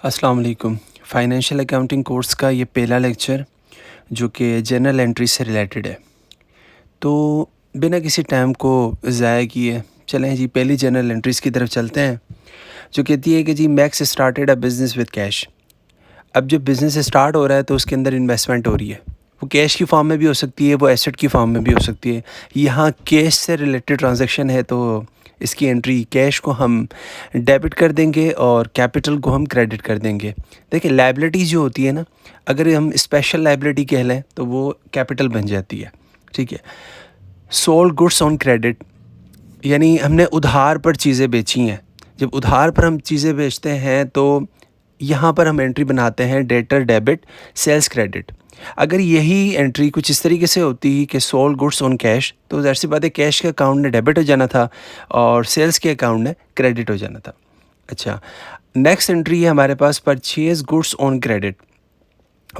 अस्सलाम वालेकुम। Financial accounting course का ये पहला लेक्चर जो कि जर्नल एंट्री से रिलेटेड है। तो बिना किसी टाइम को ज़ाया किए चलें जी पहली जर्नल एंट्रीज़ की तरफ चलते हैं, जो कहती है कि G Max started a business with cash. अब जब बिज़नेस स्टार्ट हो रहा है तो उसके अंदर इन्वेस्टमेंट हो रही है। वो कैश की फॉर्म में भी हो सकती है, वो एसेट की फॉर्म में भी हो सकती है। यहाँ कैश से रिलेटेड ट्रांजैक्शन है तो इसकी एंट्री कैश को हम डेबिट कर देंगे और कैपिटल को हम क्रेडिट कर देंगे। देखिए लायबिलिटी जो होती है ना, अगर हम स्पेशल लायबिलिटी कह लें तो वो कैपिटल बन जाती है। ठीक है। सोल्ड गुड्स ऑन क्रेडिट यानी हमने उधार पर चीज़ें बेची हैं। जब उधार पर हम चीज़ें बेचते हैं तो यहाँ पर हम एंट्री बनाते हैं डेटर डेबिट सेल्स क्रेडिट। अगर यही एंट्री कुछ इस तरीके से होती कि सोल्ड गुड्स ऑन कैश, तो ज़ाहिर सी बात है कैश के अकाउंट में डेबिट हो जाना था और सेल्स के अकाउंट में क्रेडिट हो जाना था। अच्छा, नेक्स्ट एंट्री है हमारे पास परचेज गुड्स ऑन क्रेडिट।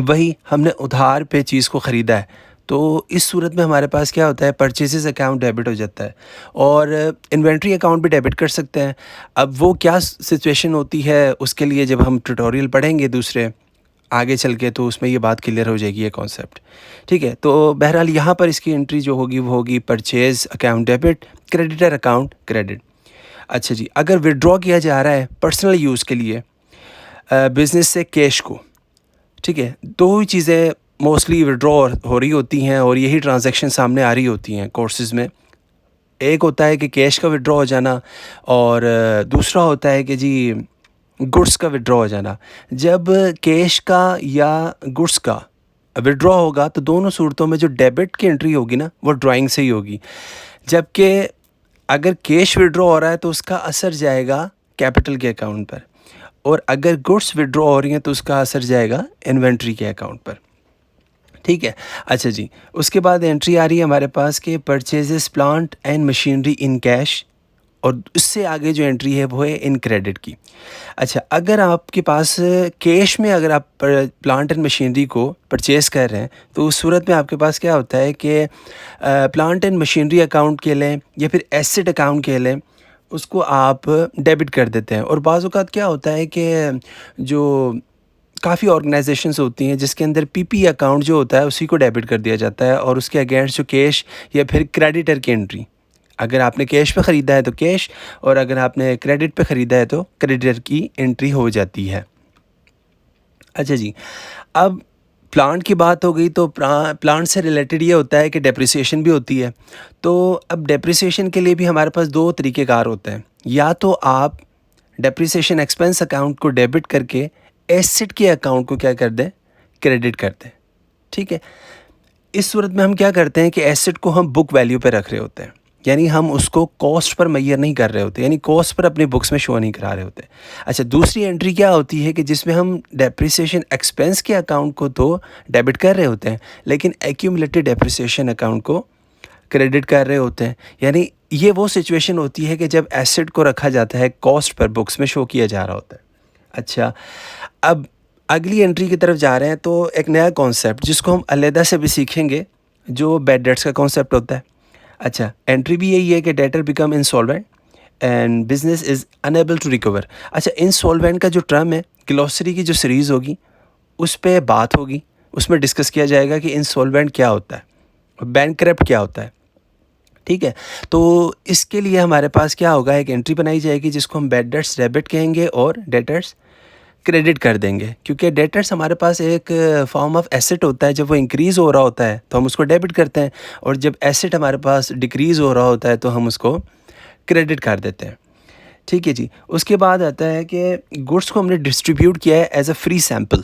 वही हमने उधार पे चीज़ को ख़रीदा है, तो इस सूरत में हमारे पास क्या होता है, परचेजेस अकाउंट डेबिट हो जाता है और इन्वेंट्री अकाउंट भी डेबिट कर सकते हैं। अब वो क्या सिचुएशन होती है उसके लिए जब हम ट्यूटोरियल पढ़ेंगे दूसरे आगे चल के, तो उसमें ये बात क्लियर हो जाएगी, ये कॉन्सेप्ट। ठीक है, तो बहरहाल यहाँ पर इसकी एंट्री जो होगी वो होगी purchase account debit, creditor account credit. अच्छा जी, अगर विड्रॉ किया जा रहा है पर्सनल यूज़ के लिए बिज़नेस से कैश को, ठीक है, दो ही चीज़ें मोस्टली विड्रॉ हो रही होती हैं और यही ट्रांजैक्शन सामने आ रही होती हैं कोर्सेज़ में। एक होता है कि कैश का विड्रॉ हो जाना और दूसरा होता है कि जी गुड्स का विड्रॉ हो जाना। जब कैश का या गुड्स का विड्रॉ होगा तो दोनों सूरतों में जो डेबिट की एंट्री होगी ना, वो ड्राइंग से ही होगी। जबकि अगर कैश विड्रॉ हो रहा है तो उसका असर जाएगा कैपिटल के अकाउंट पर, और अगर गुड्स विड्रॉ हो रही हैं तो उसका असर जाएगा इन्वेंट्री के अकाउंट पर। ठीक है। अच्छा जी, उसके बाद एंट्री आ रही है हमारे पास कि purchases plant and machinery in cash, और उससे आगे जो एंट्री है वो है इन क्रेडिट की। अच्छा, अगर आपके पास कैश में अगर आप प्लांट एंड मशीनरी को परचेज़ कर रहे हैं तो उस सूरत में आपके पास क्या होता है कि प्लांट एंड मशीनरी अकाउंट के लें या फिर एसेट अकाउंट के लें, उसको आप डेबिट कर देते हैं। और बाज़ औक़ात क्या होता है कि जो काफ़ी ऑर्गेनाइजेशंस होती हैं जिसके अंदर पीपी अकाउंट जो होता है उसी को डेबिट कर दिया जाता है और उसके अगेंस्ट जो कैश या फिर क्रेडिटर की एंट्री, अगर आपने कैश पे ख़रीदा है तो कैश, और अगर आपने क्रेडिट पे ख़रीदा है तो क्रेडिटर की एंट्री हो जाती है। अच्छा जी, अब प्लांट की बात हो गई तो प्लांट से रिलेटेड ये होता है कि डेप्रिसिएशन भी होती है। तो अब डेप्रिसिएशन के लिए भी हमारे पास दो तरीक़ेकार होते हैं। या तो आप डेप्रिसिएशन एक्सपेंस अकाउंट को डेबिट करके एसेट के अकाउंट को क्या कर दें, क्रेडिट कर दें। ठीक है। इस सूरत में हम क्या करते हैं कि एसेट को हम बुक वैल्यू पे रख रहे होते हैं, यानी हम उसको कॉस्ट पर मैयर नहीं कर रहे होते, यानी कॉस्ट पर अपनी बुक्स में शो नहीं करा रहे होते। अच्छा, दूसरी एंट्री क्या होती है कि जिसमें हम डेप्रिसिएशन एक्सपेंस के अकाउंट को तो डेबिट कर रहे होते हैं लेकिन एक्यूमुलेटेड डेप्रिसिएशन अकाउंट को क्रेडिट कर रहे होते हैं। यानी ये वो सिचुएशन होती है कि जब एसेट को रखा जाता है कॉस्ट पर, बुक्स में शो किया जा रहा होता है। अच्छा, अब अगली एंट्री की तरफ जा रहे हैं तो एक नया कॉन्सेप्ट जिसको हम अलहदा से भी सीखेंगे, जो बैड डेट्स का कॉन्सेप्ट होता है। अच्छा, एंट्री भी यही है कि debtor become insolvent and business is unable to recover. अच्छा, इंसॉल्वेंट का जो टर्म है, ग्लॉसरी की जो सीरीज़ होगी उस पे बात होगी, उसमें डिस्कस किया जाएगा कि इंसॉल्वेंट क्या होता है, बैंकक्रप्ट क्या होता है। ठीक है, तो इसके लिए हमारे पास क्या होगा, एक एंट्री बनाई जाएगी जिसको हम बैड डेट्स डेबिट कहेंगे और डेटर्स क्रेडिट कर देंगे, क्योंकि डेटर्स हमारे पास एक फॉर्म ऑफ एसेट होता है। जब वो इंक्रीज़ हो रहा होता है तो हम उसको डेबिट करते हैं, और जब एसेट हमारे पास डिक्रीज़ हो रहा होता है तो हम उसको क्रेडिट कर देते हैं। ठीक है जी, उसके बाद आता है कि गुड्स को हमने डिस्ट्रीब्यूट किया है एज अ फ्री सैम्पल।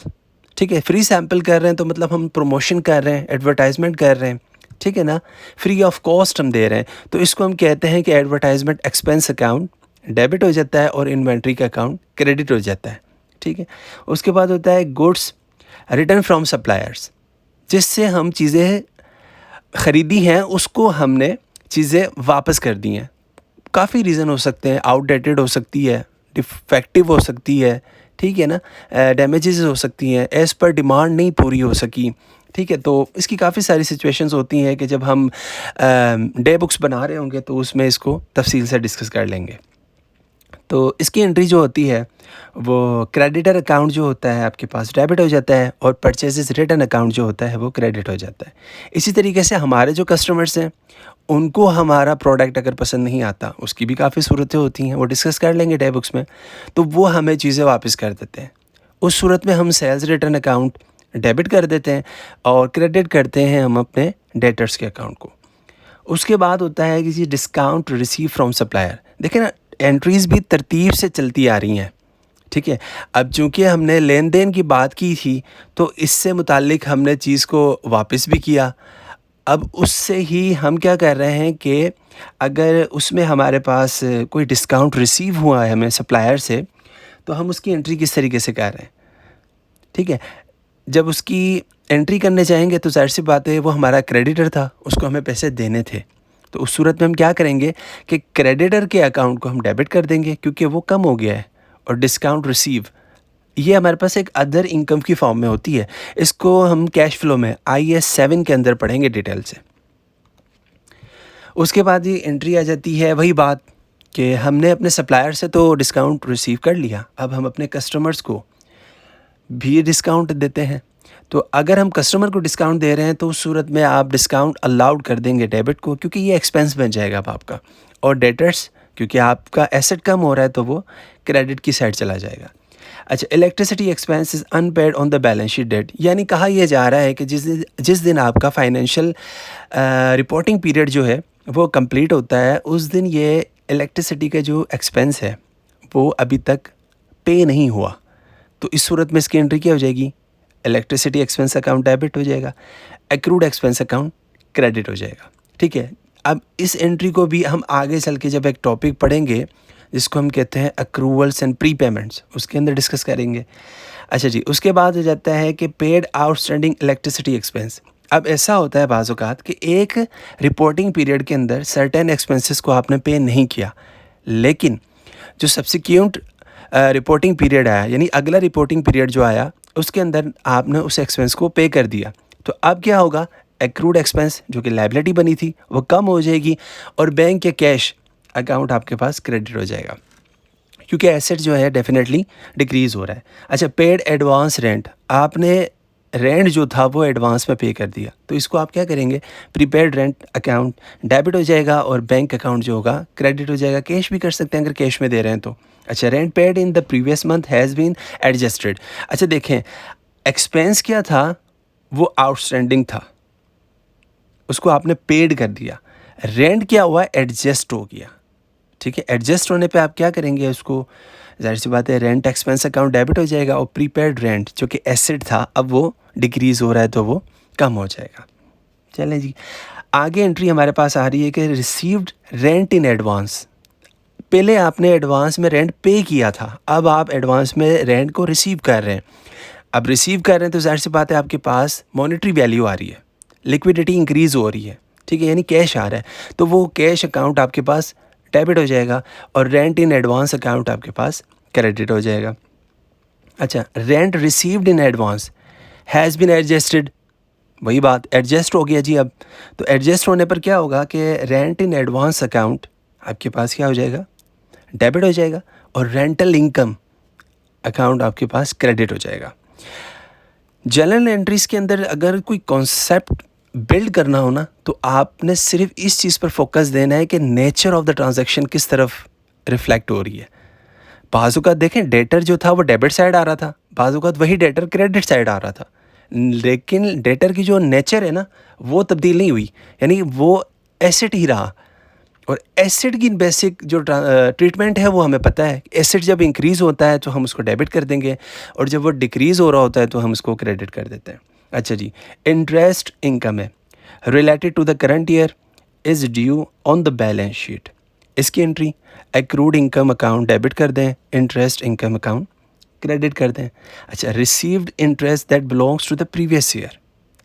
ठीक है, फ्री सैम्पल कर रहे हैं तो मतलब हम प्रमोशन कर रहे हैं, एडवर्टाइजमेंट कर रहे हैं, ठीक है ना, फ्री ऑफ कॉस्ट हम दे रहे हैं, तो इसको हम कहते हैं कि एडवर्टाइजमेंट एक्सपेंस अकाउंट डेबिट हो जाता है और इन्वेंट्री का अकाउंट क्रेडिट हो जाता है। ठीक है, उसके बाद होता है गुड्स रिटर्न फ्रॉम सप्लायर्स, जिससे हम चीज़ें ख़रीदी हैं उसको हमने चीज़ें वापस कर दी हैं। काफ़ी रीज़न हो सकते हैं, आउटडेटेड हो सकती है, डिफेक्टिव हो सकती है, ठीक है ना, डैमेजेस हो सकती हैं, एज़ पर डिमांड नहीं पूरी हो सकी। ठीक है, तो इसकी काफ़ी सारी सिचुएशंस होती हैं कि जब हम डे बुक्स बना रहे होंगे तो उसमें इसको तफसील से डिस्कस कर लेंगे। तो इसकी एंट्री जो होती है वो क्रेडिटर अकाउंट जो होता है आपके पास डेबिट हो जाता है और परचेजेस रिटर्न अकाउंट जो होता है वो क्रेडिट हो जाता है। इसी तरीके से हमारे जो कस्टमर्स हैं उनको हमारा प्रोडक्ट अगर पसंद नहीं आता, उसकी भी काफ़ी सूरतें होती हैं, वो डिस्कस कर लेंगे डे बुक्स में, तो वो हमें चीज़ें वापस कर देते हैं। उस सूरत में हम सेल्स रिटर्न अकाउंट डेबिट कर देते हैं और क्रेडिट करते हैं हम अपने डेटर्स के अकाउंट को। उसके बाद होता है कि जी डिस्काउंट रिसीव फ्रॉम सप्लायर। देखिए ना, एंट्रीज़ भी तरतीब से चलती आ रही हैं, ठीक है। अब चूँकि हमने लेन देन की बात की थी तो इससे मुतालिक हमने चीज़ को वापस भी किया। अब उससे ही हम क्या कर रहे हैं कि अगर उसमें हमारे पास कोई डिस्काउंट रिसीव हुआ है हमें सप्लायर से, तो हम उसकी एंट्री किस तरीके से कर रहे हैं, ठीक है। जब उसकी एंट्री करने जाएंगे तो ज़ाहिर सी बात है वो हमारा क्रेडिटर था, उसको हमें पैसे देने थे। तो उस सूरत में हम क्या करेंगे कि क्रेडिटर के अकाउंट को हम डेबिट कर देंगे क्योंकि वो कम हो गया है। और डिस्काउंट रिसीव ये हमारे पास एक अदर इनकम की फॉर्म में होती है। इसको हम कैश फ्लो में IAS 7 के अंदर पढ़ेंगे डिटेल से। उसके बाद ये एंट्री आ जाती है, वही बात कि हमने अपने सप्लायर से तो डिस्काउंट रिसीव कर लिया, अब हम अपने कस्टमर्स को भी डिस्काउंट देते हैं। तो अगर हम कस्टमर को डिस्काउंट दे रहे हैं तो उस सूरत में आप डिस्काउंट अलाउड कर देंगे डेबिट को, क्योंकि ये एक्सपेंस बन जाएगा अब आपका। और डेटर्स, क्योंकि आपका एसेट कम हो रहा है तो वो क्रेडिट की साइड चला जाएगा। अच्छा, electricity expense is unpaid on the balance sheet date, यानी कहा यह जा रहा है कि जिस दिन आपका फाइनेंशियल रिपोर्टिंग पीरियड जो है वो कंप्लीट होता है, उस दिन ये इलेक्ट्रिसिटी का जो एक्सपेंस है वो अभी तक पे नहीं हुआ। तो इस सूरत में इसकी एंट्री क्या हो जाएगी, इलेक्ट्रिसिटी एक्सपेंस अकाउंट डेबिट हो जाएगा, एक्रूड एक्सपेंस अकाउंट क्रेडिट हो जाएगा, ठीक है। अब इस एंट्री को भी हम आगे चल के जब एक टॉपिक पढ़ेंगे जिसको हम कहते हैं अक्रूवल्स एंड प्री पेमेंट्स, उसके अंदर डिस्कस करेंगे। अच्छा जी, उसके बाद हो जाता है कि पेड आउटस्टैंडिंग इलेक्ट्रिसिटी एक्सपेंस। अब ऐसा होता है बाज़ औक़ात कि एक रिपोर्टिंग पीरियड के अंदर सर्टेन एक्सपेंसेस को आपने पे नहीं किया, लेकिन जो सब्सिक्वेंट रिपोर्टिंग पीरियड आया, यानी अगला रिपोर्टिंग पीरियड जो आया, उसके अंदर आपने उस एक्सपेंस को पे कर दिया। तो अब क्या होगा, एक्रूड एक्सपेंस जो कि लायबिलिटी बनी थी वो कम हो जाएगी और बैंक या कैश अकाउंट आपके पास क्रेडिट हो जाएगा, क्योंकि एसेट जो है डेफिनेटली डिक्रीज़ हो रहा है। अच्छा, पेड एडवांस रेंट, आपने रेंट जो था वो एडवांस में पे कर दिया, तो इसको आप क्या करेंगे, प्रीपेड रेंट अकाउंट डेबिट हो जाएगा और बैंक अकाउंट जो होगा क्रेडिट हो जाएगा। कैश भी कर सकते हैं अगर कैश में दे रहे हैं तो। अच्छा, rent paid in the previous month has been adjusted. अच्छा देखें, एक्सपेंस क्या था, वो आउटस्टैंडिंग था, उसको आपने पेड कर दिया। रेंट क्या हुआ, एडजस्ट हो गया, ठीक है। एडजस्ट होने पे आप क्या करेंगे, उसको ज़ाहिर सी बात है रेंट एक्सपेंस अकाउंट डेबिट हो जाएगा और प्रीपेड रेंट जो कि एसेट था अब वो डिक्रीज़ हो रहा है तो वो कम हो जाएगा। चलें जी, आगे एंट्री हमारे पास आ रही है कि रिसीव्ड रेंट इन एडवांस। पहले आपने एडवांस में रेंट पे किया था, अब आप एडवांस में रेंट को रिसीव कर रहे हैं। अब रिसीव कर रहे हैं तो ज़ाहिर सी बात है आपके पास मॉनेटरी वैल्यू आ रही है, लिक्विडिटी इंक्रीज़ हो रही है, ठीक है, यानी कैश आ रहा है, तो वो कैश अकाउंट आपके पास डेबिट हो जाएगा और रेंट इन एडवांस अकाउंट आपके पास क्रेडिट हो जाएगा। अच्छा, rent received in advance has been adjusted, वही बात, एडजस्ट हो गया जी। अब तो एडजस्ट होने पर क्या होगा कि रेंट इन एडवांस अकाउंट आपके पास क्या हो जाएगा, डेबिट हो जाएगा और रेंटल इनकम अकाउंट आपके पास क्रेडिट हो जाएगा। जनरल एंट्रीज़ के अंदर अगर कोई कॉन्सेप्ट बिल्ड करना हो ना, तो आपने सिर्फ इस चीज़ पर फोकस देना है कि नेचर ऑफ द ट्रांजैक्शन किस तरफ रिफ्लेक्ट हो रही है। बाज़-औक़ात देखें, डेटर जो था वो डेबिट साइड आ रहा था, बाज़-औक़ात वही डेटर क्रेडिट साइड आ रहा था, लेकिन डेटर की जो नेचर है ना वो तब्दील नहीं हुई, यानी वो एसेट ही रहा। और एसेट की बेसिक जो ट्रीटमेंट है वो हमें पता है, एसेट जब इंक्रीज़ होता है तो हम उसको डेबिट कर देंगे और जब वो डिक्रीज़ हो रहा होता है तो हम उसको क्रेडिट कर देते हैं। अच्छा जी, इंटरेस्ट इनकम है related to the current year is due on the balance sheet. इसकी entry accrued income account debit कर दें, इंटरेस्ट इनकम अकाउंट क्रेडिट कर दें। अच्छा, received interest that belongs to the previous year,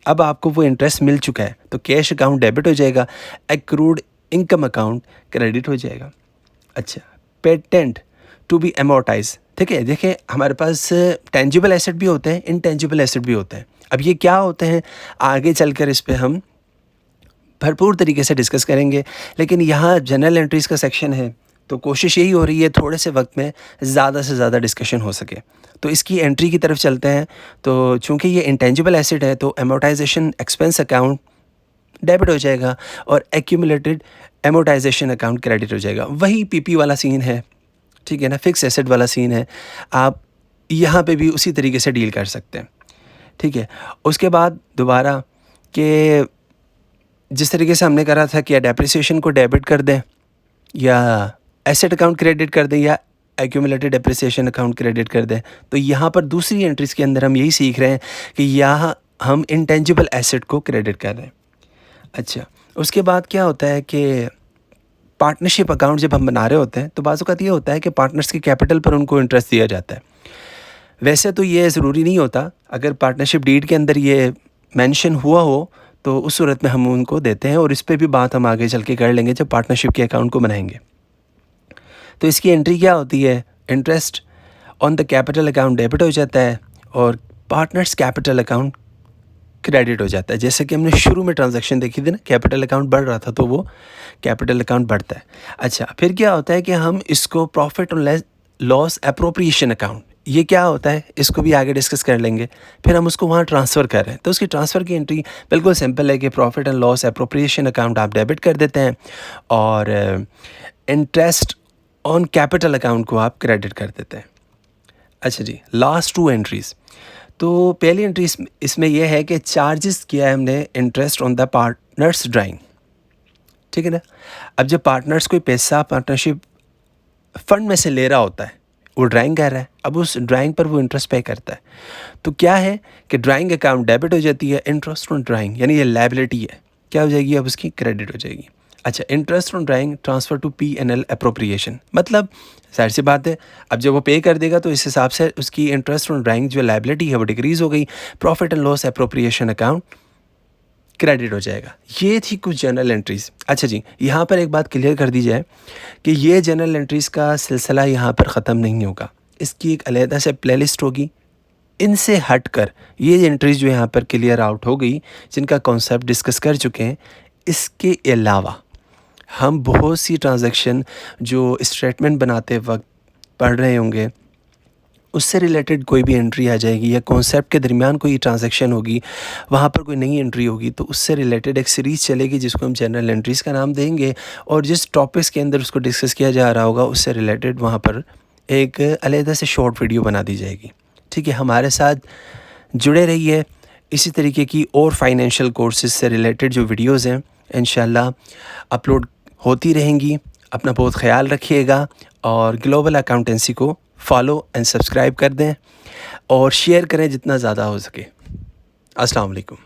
अब आपको वो इंटरेस्ट मिल चुका है तो कैश अकाउंट डेबिट हो जाएगा, एक्रूड इनकम अकाउंट क्रेडिट हो जाएगा। अच्छा, पेटेंट टू बी एमोर्टाइज, ठीक है। देखिए, हमारे पास टेंजिबल एसेट भी होते हैं, इनटेंजिबल एसेट भी होते हैं। अब ये क्या होते हैं आगे चलकर इस पे हम भरपूर तरीके से डिस्कस करेंगे, लेकिन यहाँ जनरल एंट्रीज़ का सेक्शन है तो कोशिश यही हो रही है थोड़े से वक्त में ज़्यादा से ज़्यादा डिस्कशन हो सके। तो इसकी एंट्री की तरफ चलते हैं। तो चूँकि ये इंटेंजिबल एसेट है तो अमोर्टाइजेशन एक्सपेंस अकाउंट डेबिट हो जाएगा और एक्यूमुलेटेड अमोर्टाइजेशन अकाउंट क्रेडिट हो जाएगा। वही पीपी वाला सीन है, ठीक है ना, फिक्स एसेट वाला सीन है। आप यहाँ पे भी उसी तरीके से डील कर सकते हैं, ठीक है। उसके बाद दोबारा कि जिस तरीके से हमने करा था कि या डेप्रिसिएशन को डेबिट कर दें या एसेट अकाउंट क्रेडिट कर दें या एक्यूमुलेटेड डेप्रिसिएशन अकाउंट क्रेडिट कर दें, तो यहाँ पर दूसरी एंट्रीज़ के अंदर हम यही सीख रहे हैं कि यहाँ हम इंटेंजिबल एसेट को क्रेडिट कर रहे हैं। अच्छा, उसके बाद क्या होता है कि पार्टनरशिप अकाउंट जब हम बना रहे होते हैं तो बाज़ औक़ात ये होता है कि पार्टनर्स के कैपिटल पर उनको इंटरेस्ट दिया जाता है। वैसे तो ये ज़रूरी नहीं होता, अगर पार्टनरशिप डीड के अंदर ये मेंशन हुआ हो तो उस सूरत में हम उनको देते हैं, और इस पे भी बात हम आगे चल के कर लेंगे जब पार्टनरशिप के अकाउंट को बनाएंगे। तो इसकी एंट्री क्या होती है, interest on the capital account debit हो जाता है और पार्टनर्स कैपिटल अकाउंट क्रेडिट हो जाता है। जैसे कि हमने शुरू में ट्रांजैक्शन देखी थी ना, कैपिटल अकाउंट बढ़ रहा था तो वो कैपिटल अकाउंट बढ़ता है। अच्छा, फिर क्या होता है कि हम इसको प्रॉफिट और लॉस एप्रोप्रिएशन अकाउंट, ये क्या होता है इसको भी आगे डिस्कस कर लेंगे। फिर हम उसको वहाँ ट्रांसफ़र कर रहे हैं तो उसकी ट्रांसफ़र की एंट्री बिल्कुल सिंपल है कि profit and loss appropriation account आप डेबिट कर देते हैं और इंटरेस्ट ऑन कैपिटल अकाउंट को आप क्रेडिट कर देते हैं। अच्छा जी, लास्ट टू एंट्रीज़। तो पहली एंट्री इसमें यह है कि चार्जेस किया है हमने interest on the partners drawing, ठीक है ना। अब जब पार्टनर्स कोई पैसा पार्टनरशिप फंड में से ले रहा होता है, वो ड्राइंग कर रहा है, अब उस ड्राइंग पर वो इंटरेस्ट पे करता है, तो क्या है कि ड्राइंग अकाउंट डेबिट हो जाती है, इंटरेस्ट ऑन ड्राइंग यानी ये लायबिलिटी है, क्या हो जाएगी, अब उसकी क्रेडिट हो जाएगी। अच्छा, interest on drawing transfer to P&L appropriation, मतलब जाहिर सी बात है अब जब वो पे कर देगा तो इस हिसाब से उसकी इंटरेस्ट ऑन ड्राइंग जो लायबिलिटी है वो डिक्रीज़ हो गई, profit and loss appropriation account credit हो जाएगा। ये थी कुछ जनरल एंट्रीज़। अच्छा जी, यहाँ पर एक बात क्लियर कर दी जाए कि ये जनरल एंट्रीज़ का सिलसिला यहाँ पर ख़त्म नहीं होगा, इसकी एक अलहदा से प्लेलिस्ट होगी। इनसे हटकर ये एंट्रीज़ जो यहाँ पर क्लियर आउट हो गई, जिनका कॉन्सेप्ट डिस्कस कर चुके हैं, इसके अलावा हम बहुत सी ट्रांजैक्शन जो स्टेटमेंट बनाते वक्त पढ़ रहे होंगे, उससे रिलेटेड कोई भी एंट्री आ जाएगी या कॉन्सेप्ट के दरमियान कोई ट्रांजैक्शन होगी, वहाँ पर कोई नई एंट्री होगी, तो उससे रिलेटेड एक सीरीज़ चलेगी जिसको हम जनरल एंट्रीज़ का नाम देंगे, और जिस टॉपिक्स के अंदर उसको डिस्कस किया जा रहा होगा उससे रिलेटेड वहाँ पर एक अलहदा से शॉर्ट वीडियो बना दी जाएगी, ठीक है। हमारे साथ जुड़े रहिए, इसी तरीके की और फाइनेंशियल कोर्सेज से रिलेटेड जो वीडियोज़ हैं इंशाल्लाह अपलोड होती रहेंगी। अपना बहुत ख्याल रखिएगा और ग्लोबल अकाउंटेंसी को फॉलो एंड सब्सक्राइब कर दें और शेयर करें जितना ज़्यादा हो सके। अस्सलाम वालेकुम।